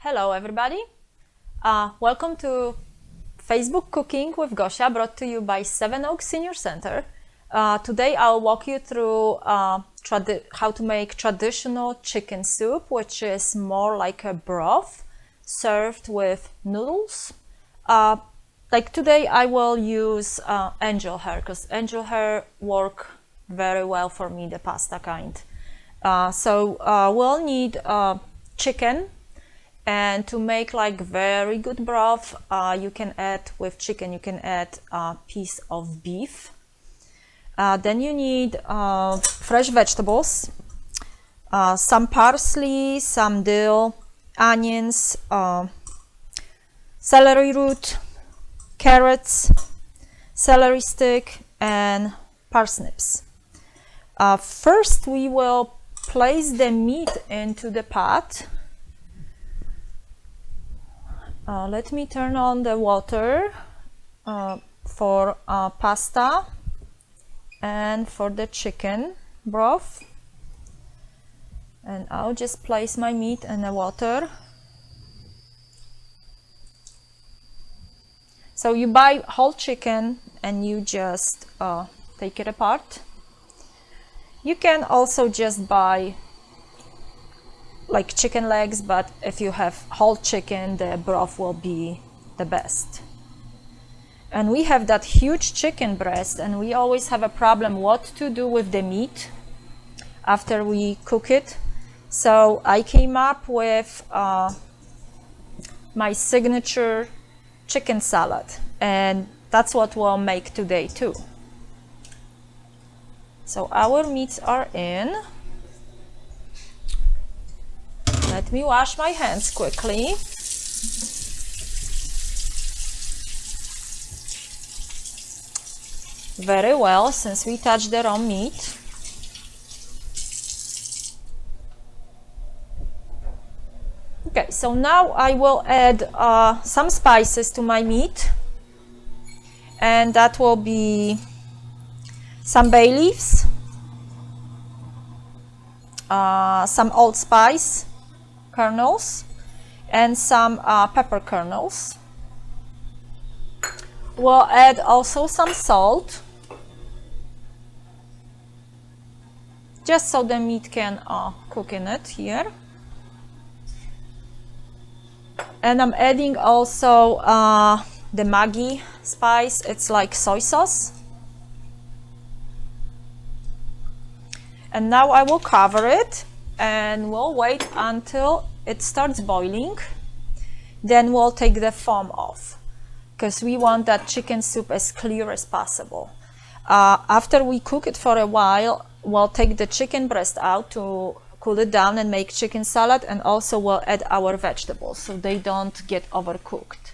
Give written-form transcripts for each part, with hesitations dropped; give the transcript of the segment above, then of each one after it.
Hello everybody, welcome to Facebook Cooking with Gosia, brought to you by Seven Oaks Senior Center. Today I'll walk you through how to make traditional chicken soup, which is more like a broth served with noodles. Like today I will use angel hair, because angel hair work very well for me, the pasta kind. So we'll need chicken. And to make like very good broth, you can add with chicken, you can add a piece of beef. Then you need fresh vegetables, some parsley, some dill, onions, celery root, carrots, celery stick, and parsnips. First, we will place the meat into the pot. Let me turn on the water for pasta and for the chicken broth, and I'll just place my meat in the water. So you buy whole chicken and you just take it apart. You can also just buy like chicken legs, but if you have whole chicken, the broth will be the best. And we have that huge chicken breast, and we always have a problem what to do with the meat after we cook it. So I came up with my signature chicken salad, and that's what we'll make today too. So our meats are in. Let me wash my hands quickly. Very well, since we touched the raw meat. Okay, so now I will add some spices to my meat, and that will be some bay leaves, some allspice kernels, and some pepper kernels. We'll add also some salt, just so the meat can cook in it here. And I'm adding also the Maggi spice. It's like soy sauce. And now I will cover it, and we'll wait until it starts boiling. Then we'll take the foam off, because we want that chicken soup as clear as possible. After we cook it for a while, we'll take the chicken breast out to cool it down and make chicken salad, and also we'll add our vegetables so they don't get overcooked.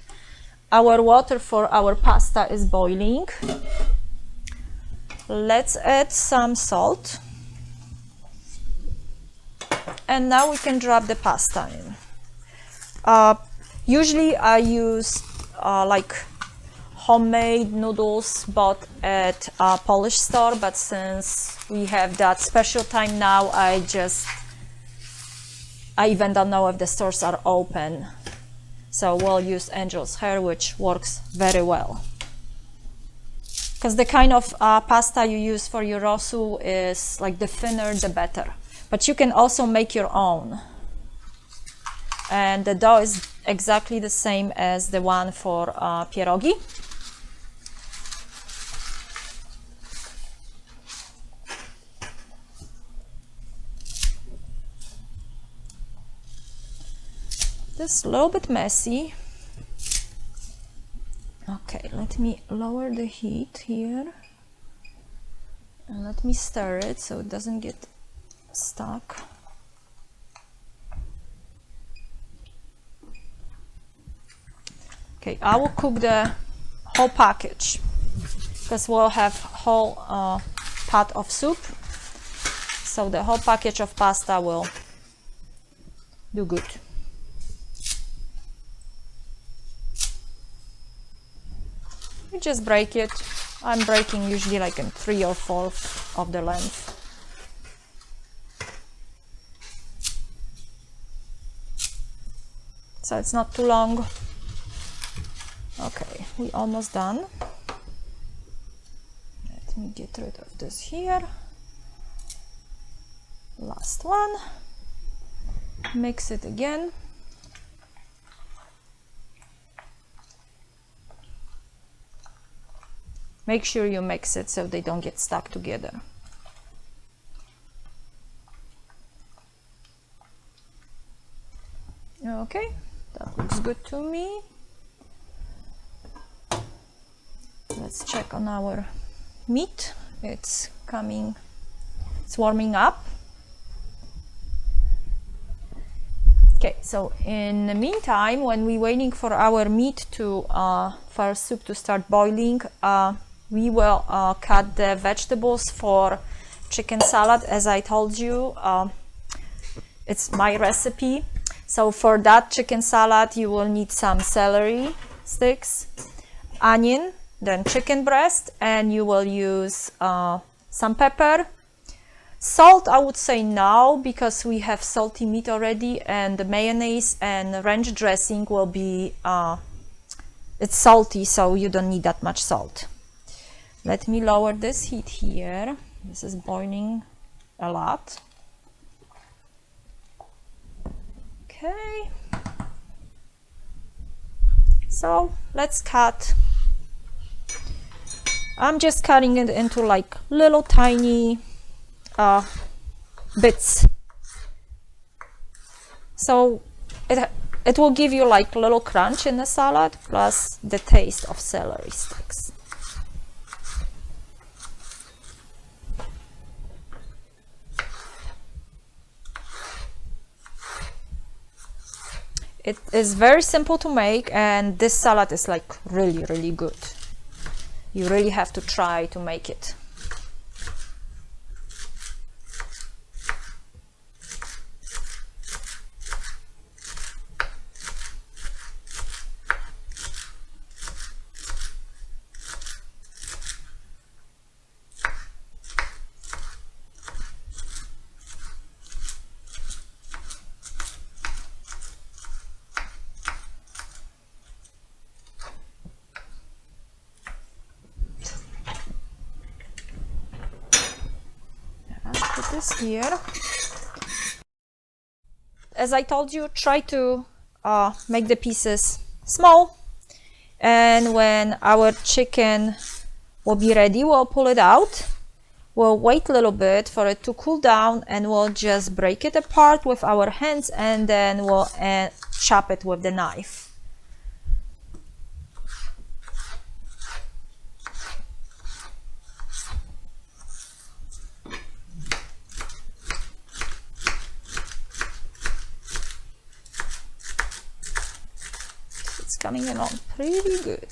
Our water for our pasta is boiling. Let's add some salt. And now we can drop the pasta in. Usually I use like homemade noodles bought at a Polish store, but since we have that special time now, I even don't know if the stores are open. So we'll use angel's hair, which works very well. Because the kind of pasta you use for your rosół is like the thinner the better. But you can also make your own. And the dough is exactly the same as the one for pierogi. This is a little bit messy. Okay, let me lower the heat here. And let me stir it so it doesn't get stuck. Okay, I will cook the whole package, because we'll have whole pot of soup, so the whole package of pasta will do good. You just break it. I'm breaking usually like in 3 or 4 of the length. so it's not too long. Okay, we almost done. Let me get rid of this here. Last one. Mix it again. Make sure you mix it so they don't get stuck together. Okay, that looks good to me. Let's check on our meat. It's warming up. Okay, so in the meantime, when we're waiting for our meat for our soup to start boiling, we will cut the vegetables for chicken salad. As I told you, it's my recipe. So for that chicken salad, you will need some celery sticks, onion, then chicken breast, and you will use some pepper. Salt, I would say no, because we have salty meat already, and the mayonnaise and ranch dressing will be, it's salty, so you don't need that much salt. Let me lower this heat here. This is boiling a lot. Okay. So let's cut. I'm just cutting it into like little tiny bits. So it will give you like a little crunch in the salad, plus the taste of celery sticks. It is very simple to make, and this salad is like really, really good. You really have to try to make it. This here. As I told you, try to make the pieces small, and when our chicken will be ready, we'll pull it out. We'll wait a little bit for it to cool down, and we'll just break it apart with our hands, and then we'll chop it with the knife. Coming along pretty good.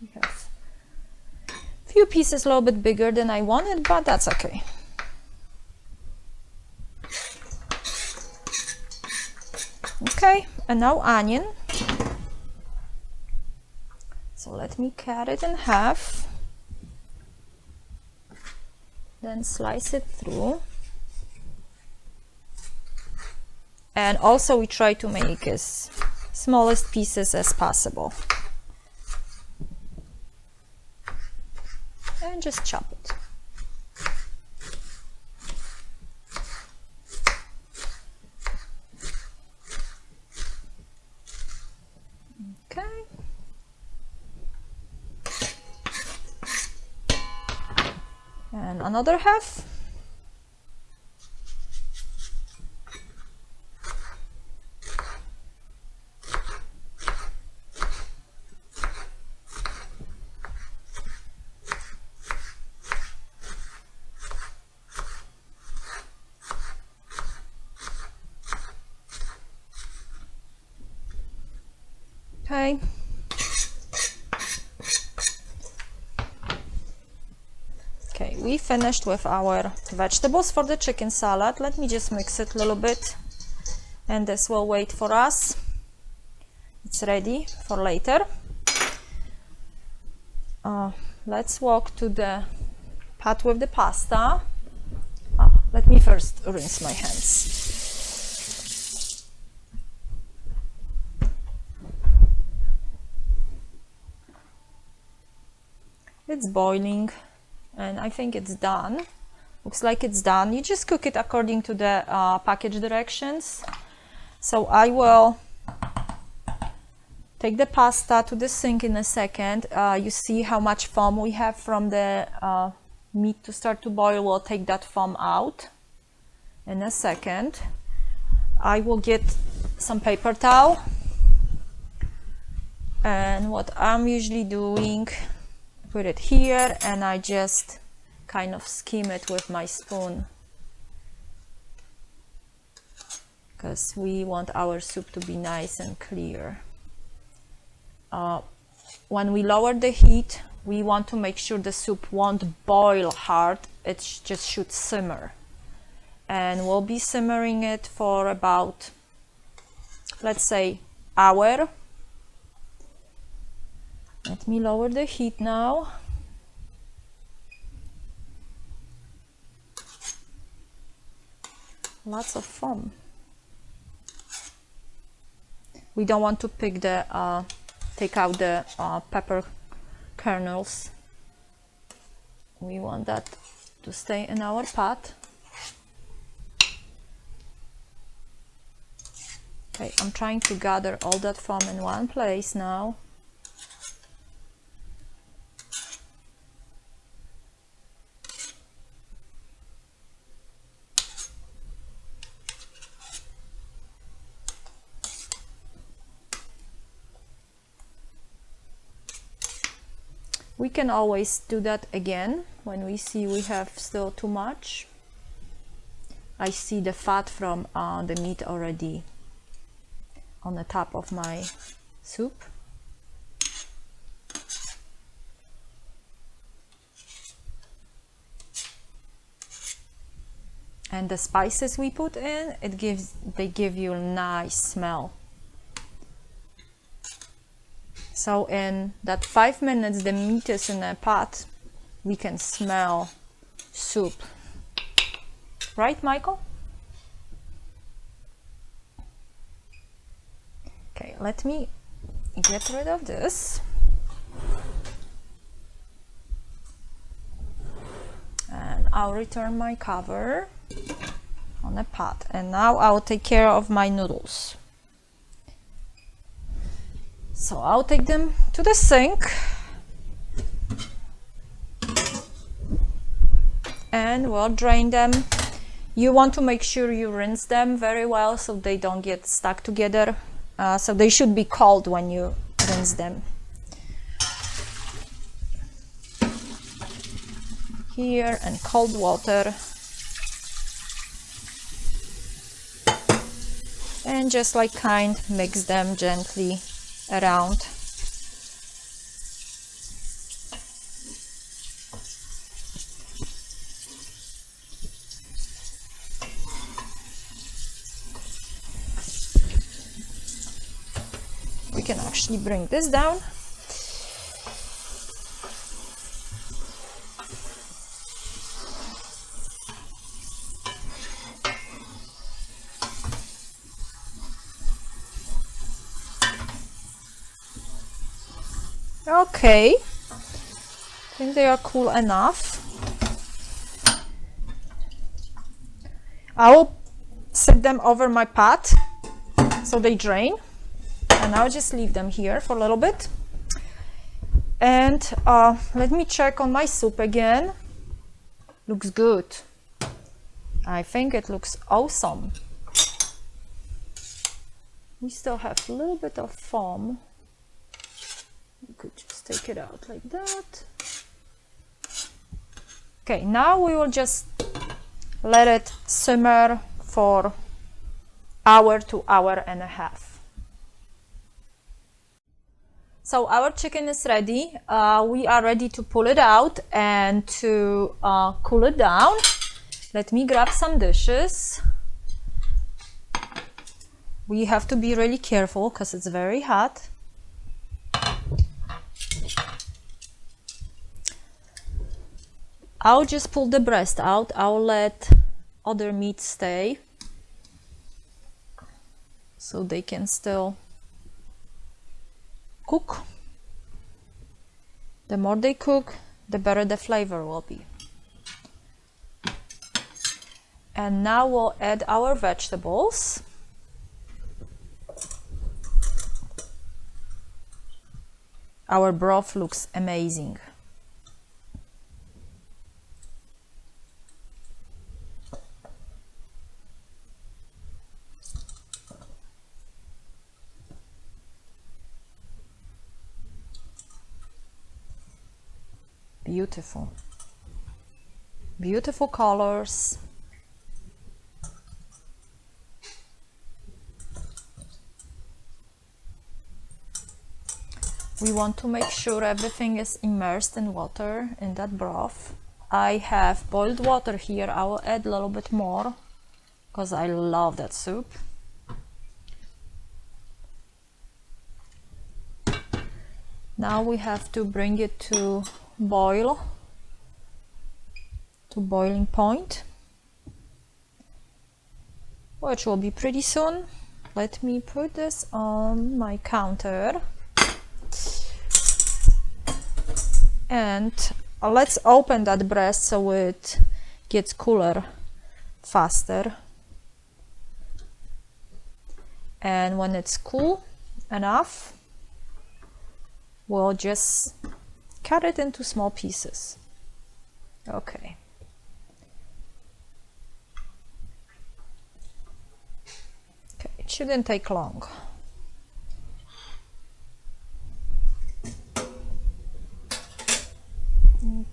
We have a few pieces a little bit bigger than I wanted, but that's okay. Okay, and now onion. So let me cut it in half, then slice it through. And also we try to make as smallest pieces as possible. And just chop it. And another half. Okay. Okay, we finished with our vegetables for the chicken salad. Let me just mix it a little bit, and this will wait for us. It's ready for later. Let's walk to the pot with the pasta. Let me first rinse my hands. It's boiling and I think it's done. Looks like it's done. You just cook it according to the package directions. So I will take the pasta to the sink in a second. You see how much foam we have from the meat to start to boil. We'll take that foam out in a second. I will get some paper towel, and what I'm usually doing, put it here and I just kind of skim it with my spoon, because we want our soup to be nice and clear. When we lower the heat, we want to make sure the soup won't boil hard, it just should simmer. And we'll be simmering it for about, let's say, hour. Let me lower the heat now. Lots of foam. We don't want to pick the take out the pepper kernels. We want that to stay in our pot. Okay, I'm trying to gather all that foam in one place now. We can always do that again when we see we have still too much. I see the fat from the meat already on the top of my soup. And the spices we put in, they give you a nice smell. So in that 5 minutes the meat is in a pot, we can smell soup. Right, Michael? Okay, let me get rid of this. And I'll return my cover on the pot. And now I'll take care of my noodles. So I'll take them to the sink. And we'll drain them. You want to make sure you rinse them very well so they don't get stuck together. So they should be cold when you rinse them. Here and cold water. And just like mix them gently around. We can actually bring this down. Okay, I think they are cool enough. I will set them over my pot so they drain, and I'll just leave them here for a little bit. And let me check on my soup again. Looks good. I think it looks awesome. We still have a little bit of foam. You could just take it out like that. Okay, now we will just let it simmer for hour to hour and a half. So our chicken is ready. We are ready to pull it out and to cool it down. Let me grab some dishes. We have to be really careful because it's very hot. I'll just pull the breast out. I'll let other meat stay so they can still cook. The more they cook, the better the flavor will be. And now we'll add our vegetables. Our broth looks amazing. Beautiful. Beautiful colors. We want to make sure everything is immersed in water, in that broth. I have boiled water here. I will add a little bit more because I love that soup. Now we have to bring it to boil, to boiling point, which will be pretty soon. Let me put this on my counter. And let's open that breast so it gets cooler faster. And when it's cool enough, we'll just cut it into small pieces. Okay. Okay, it shouldn't take long.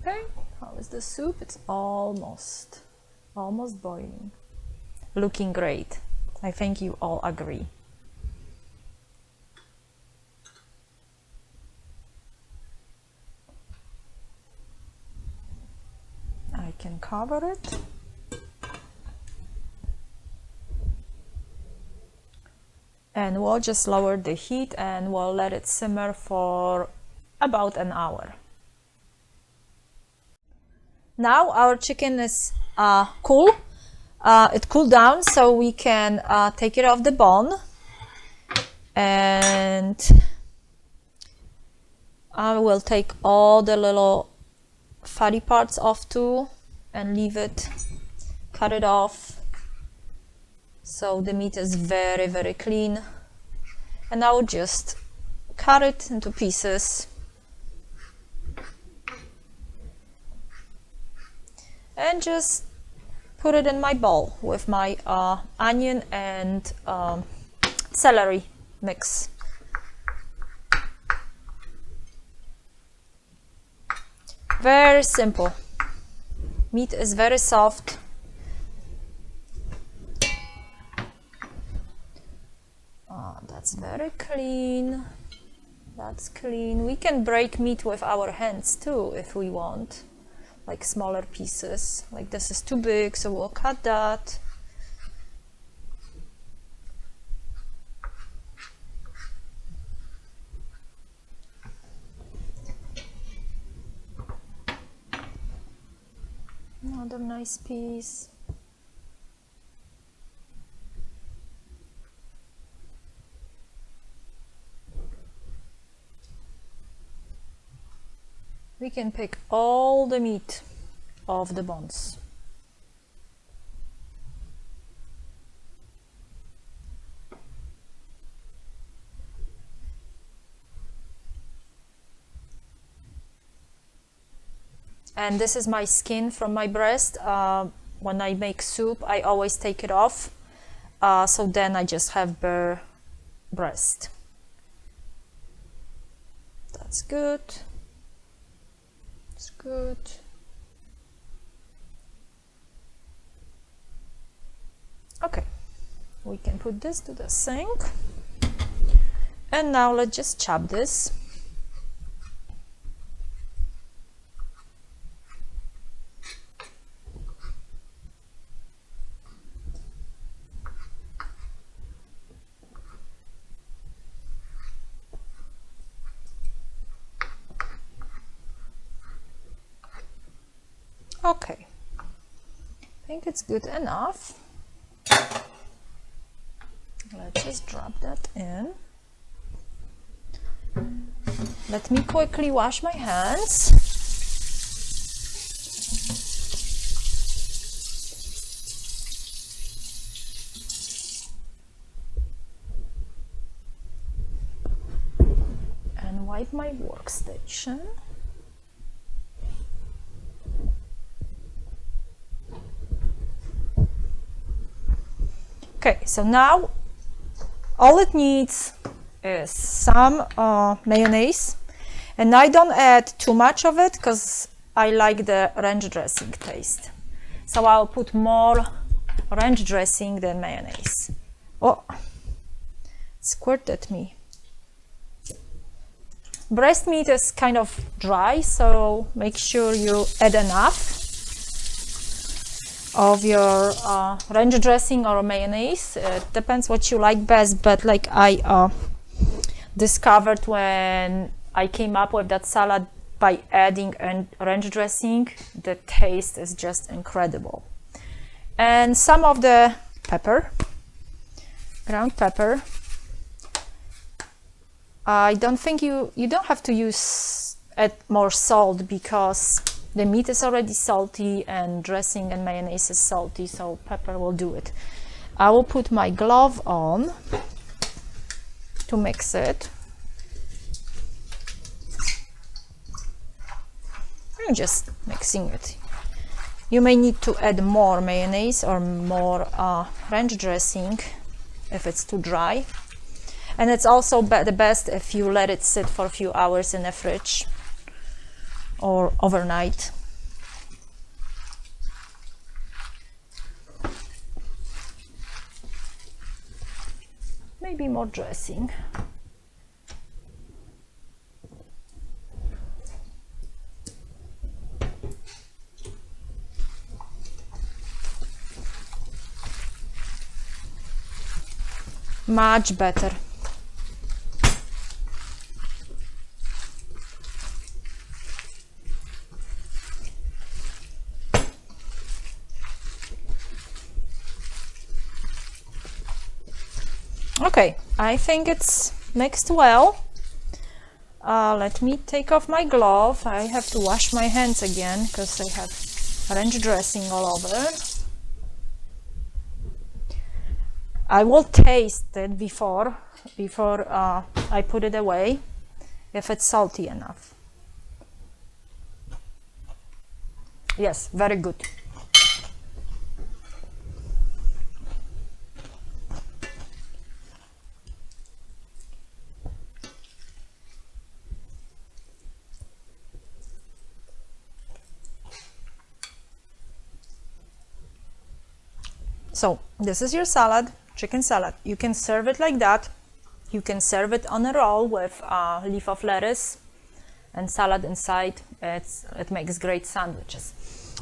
Okay, how is the soup? It's almost boiling. Looking great. I think you all agree. I can cover it. And we'll just lower the heat and we'll let it simmer for about an hour. Now our chicken is cool. It cooled down, so we can take it off the bone. And I will take all the little fatty parts off too and leave it, cut it off. So the meat is very, very clean. And I will just cut it into pieces. And just put it in my bowl with my onion and celery mix. Very simple. Meat is very soft. That's very clean. That's clean. We can break meat with our hands too if we want. Like smaller pieces. Like this is too big, so we'll cut that. Another nice piece. We can pick all the meat off the bones. And this is my skin from my breast. When I make soup, I always take it off. So then I just have bare breast. That's good. That's good. Okay, we can put this to the sink. And now let's just chop this. Okay, I think it's good enough. Let's just drop that in. Let me quickly wash my hands. And wipe my workstation. Okay, so now all it needs is some mayonnaise, and I don't add too much of it because I like the ranch dressing taste. So I'll put more ranch dressing than mayonnaise. Oh, squirt at me. Breast meat is kind of dry, so make sure you add enough of your ranch dressing or mayonnaise. It depends what you like best, but like I discovered when I came up with that salad by adding ranch dressing, the taste is just incredible. And some of the pepper, ground pepper. I don't think you don't have to add more salt because the meat is already salty and dressing and mayonnaise is salty, so pepper will do it. I will put my glove on to mix it. I'm just mixing it. You may need to add more mayonnaise or more ranch dressing if it's too dry. And it's also the best if you let it sit for a few hours in the fridge or overnight. Maybe more dressing. Much better. Okay, I think it's mixed well. Let me take off my glove. I have to wash my hands again because I have ranch dressing all over. I will taste it before I put it away, if it's salty enough. Yes, very good. So this is your salad, chicken salad. You can serve it like that. You can serve it on a roll with a leaf of lettuce and salad inside. It makes great sandwiches.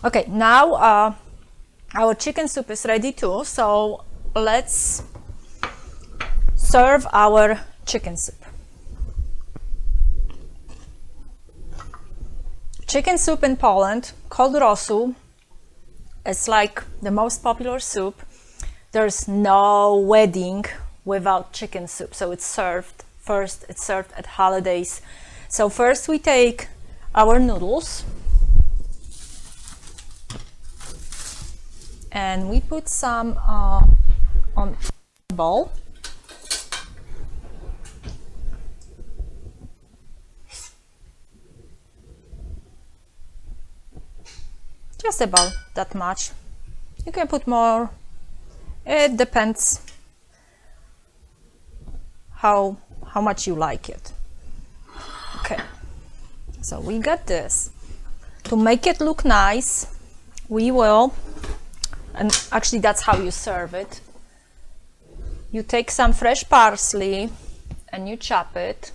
Okay, now our chicken soup is ready too. So let's serve our chicken soup. Chicken soup in Poland, called Rosół, is like the most popular soup. There's no wedding without chicken soup, so it's served first. It's served at holidays. So first we take our noodles and we put some on a bowl. Just about that much. You can put more. It depends how much you like it. Okay, so we got this. To make it look nice, we will, and actually that's how you serve it. You take some fresh parsley and you chop it.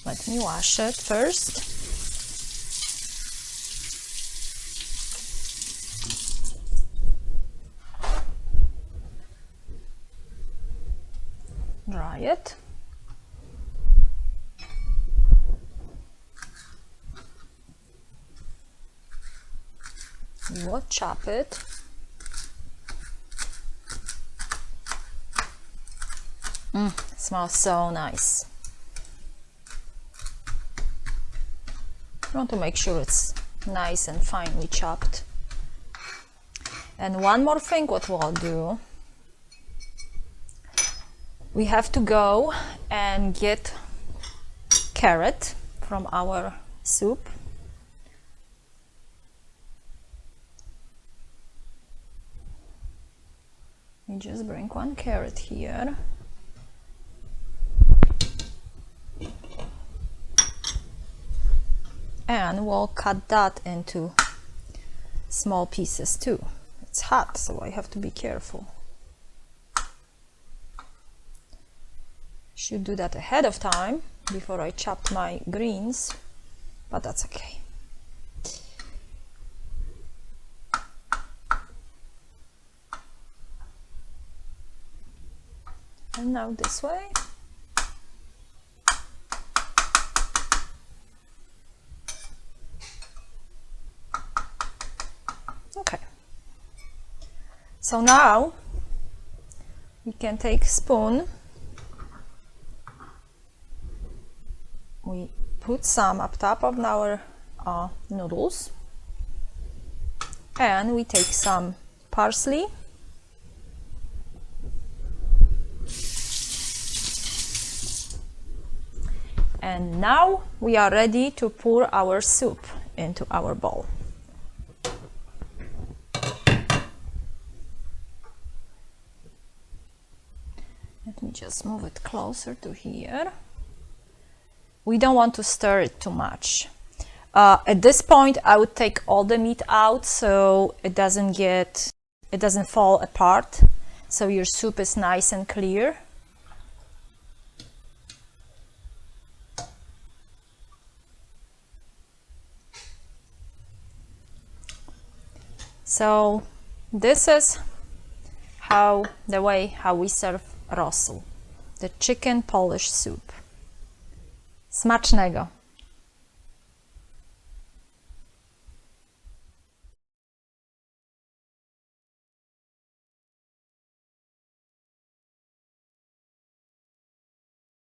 Let me wash it first. Dry it. We'll chop it. Smells so nice. I want to make sure it's nice and finely chopped. And one more thing what we'll do, we have to go and get carrot from our soup. We just bring one carrot here. And we'll cut that into small pieces too. It's hot, so I have to be careful. Should do that ahead of time before I chopped my greens, but that's okay. And now this way. Okay. So now we can take a spoon. We put some up top of our noodles, and we take some parsley, and now we are ready to pour our soup into our bowl. Let me just move it closer to here. We don't want to stir it too much. At this point, I would take all the meat out so it doesn't fall apart. So your soup is nice and clear. So this is how we serve rosół, the chicken Polish soup. Smacznego!